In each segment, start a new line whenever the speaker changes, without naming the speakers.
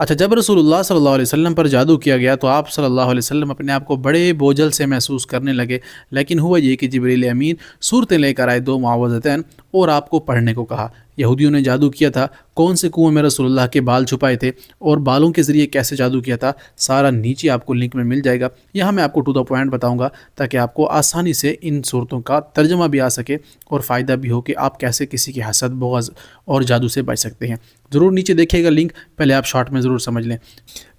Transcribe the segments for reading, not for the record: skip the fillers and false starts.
اچھا، جب رسول صلی اللہ علیہ وسلم پر جادو کیا گیا تو آپ صلی اللہ علیہ وسلم اپنے آپ کو بڑے بوجھل سے محسوس کرنے لگے، لیکن ہوا یہ کہ جبریل امین صورتیں لے کر آئے، 2 معوذتین، اور آپ کو پڑھنے کو کہا۔ یہودیوں نے جادو کیا تھا، کون سے کنویں میں رسول اللہ کے بال چھپائے تھے اور بالوں کے ذریعے کیسے جادو کیا تھا، سارا نیچے آپ کو لنک میں مل جائے گا۔ یہاں میں آپ کو ٹو دا پوائنٹ بتاؤں گا تاکہ آپ کو آسانی سے ان صورتوں کا ترجمہ بھی آ سکے اور فائدہ بھی ہو کہ آپ کیسے کسی کی حسد، بغض اور جادو سے بچ سکتے ہیں۔ ضرور نیچے دیکھیے گا لنک، پہلے آپ شارٹ میں ضرور سمجھ لیں۔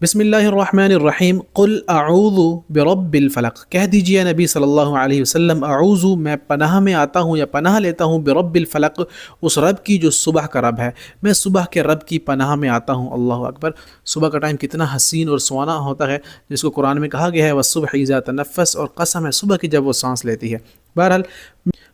بسم اللہ الرحمن الرحیم، قل اعوذ برب الفلق، کہہ دیجئے نبی صلی اللہ علیہ وسلم، اعوذ، میں پناہ میں آتا ہوں یا پناہ لیتا ہوں، برب الفلق، اس رب کی جو صبح کا رب ہے، میں صبح کے رب کی پناہ میں آتا ہوں۔ اللہ اکبر! صبح کا ٹائم کتنا حسین اور سونا ہوتا ہے، جس کو قرآن میں کہا گیا ہے والصبح اذا تنفس، اور قسم ہے صبح کی جب وہ سانس لیتی ہے۔ بہرحال،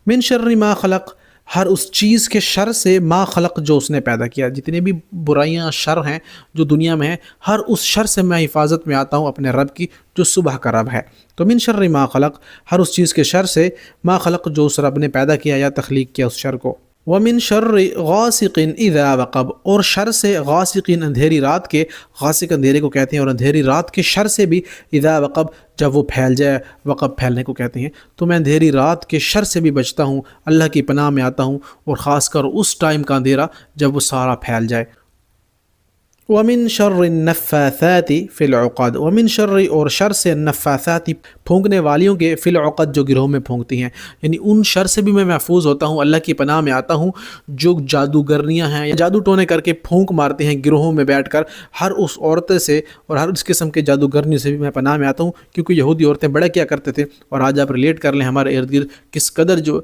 من شر ما خلق، ہر اس چیز کے شر سے، ما خلق، جو اس نے پیدا کیا، جتنے بھی برائیاں، شر ہیں جو دنیا میں ہیں، ہر اس شر سے میں حفاظت میں آتا ہوں اپنے رب کی جو صبح کا رب ہے۔ تو من شر ما خلق، ہر اس چیز کے شر سے، ما خلق، جو اس رب نے پیدا کیا یا تخلیق کیا اس شر کو۔ ومن شر غاسق اذا وقب، اور شر سے، غاسق، اندھیری رات کے، غاسق اندھیرے کو کہتے ہیں، اور اندھیری رات کے شر سے بھی، اذا وقب، جب وہ پھیل جائے، وقب پھیلنے کو کہتے ہیں۔ تو میں اندھیری رات کے شر سے بھی بچتا ہوں، اللہ کی پناہ میں آتا ہوں، اور خاص کر اس ٹائم کا اندھیرا جب وہ سارا پھیل جائے۔ ومن شر النفاثات فی العقد، ومن شر، اور شر سے، النفاثات، پھونکنے والیوں کے، فی العقد، جو گروہ میں پھونکتی ہیں، یعنی ان شر سے بھی میں محفوظ ہوتا ہوں، اللہ کی پناہ میں آتا ہوں، جو جادوگرنیاں ہیں یا جادو ٹونے کر کے پھونک مارتے ہیں گروہوں میں بیٹھ کر، ہر اس عورت سے اور ہر اس قسم کے جادوگرنی سے بھی میں پناہ میں آتا ہوں، کیونکہ یہودی عورتیں بڑا کیا کرتے تھے، اور آج آپ ریلیٹ کر لیں ہمارے ارد گرد کس قدر جو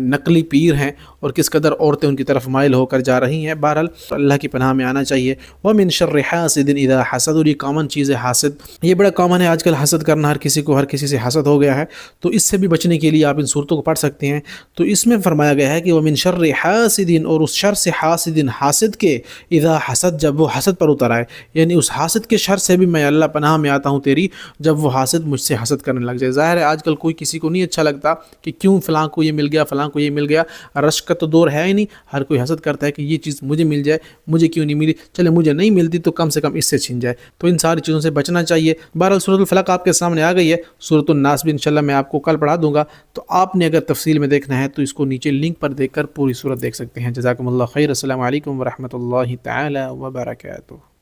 نقلی پیر ہیں اور کس قدر عورتیں ان کی طرف مائل ہو کر جا رہی ہیں۔ بہرحال اللہ کی پناہ میں آنا چاہیے۔ ومن شر حاسد اذا حسد، اور یہ کامن چیز ہے حاسد، یہ بڑا کامن ہے آج کل حسد کرنا، ہر کسی کو، ہر کسی سے حسد ہو گیا ہے، تو اس سے بھی بچنے کے لیے آپ ان صورتوں کو پڑھ سکتے ہیں۔ تو اس میں فرمایا گیا ہے کہ ومن شر حاسد، اور اس شر سے، حاسد، حاسد کے، اذا حسد، جب وہ حسد پر اتر آئے، یعنی اس حاسد کے شر سے بھی میں اللہ پناہ میں آتا ہوں تیری، جب وہ حاسد مجھ سے حسد کرنے لگ جائے۔ ظاہر ہے آج کل کوئی کسی کو نہیں اچھا لگتا کہ کیوں فلاں کو یہ مل گیا، فلاں کو یہ مل گیا، رشک کا تو دور ہے ہی نہیں، ہر کوئی حسد کرتا ہے کہ یہ چیز مجھے مل جائے، مجھے کیوں نہیں ملی، چلے مجھے نہیں ملتی تو کم سے کم اس سے چھن جائے، تو ان ساری چیزوں سے بچنا چاہیے۔ بہرحال سورۃ الفلق آپ کے سامنے آ گئی ہے، سورۃ الناس بھی انشاءاللہ میں آپ کو کل پڑھا دوں گا، تو آپ نے اگر تفصیل میں دیکھنا ہے تو اس کو نیچے لنک پر دیکھ کر پوری سورت دیکھ سکتے ہیں۔ جزاکم اللہ خیر، السلام علیکم ورحمۃ اللہ تعالی وبرکاتہ۔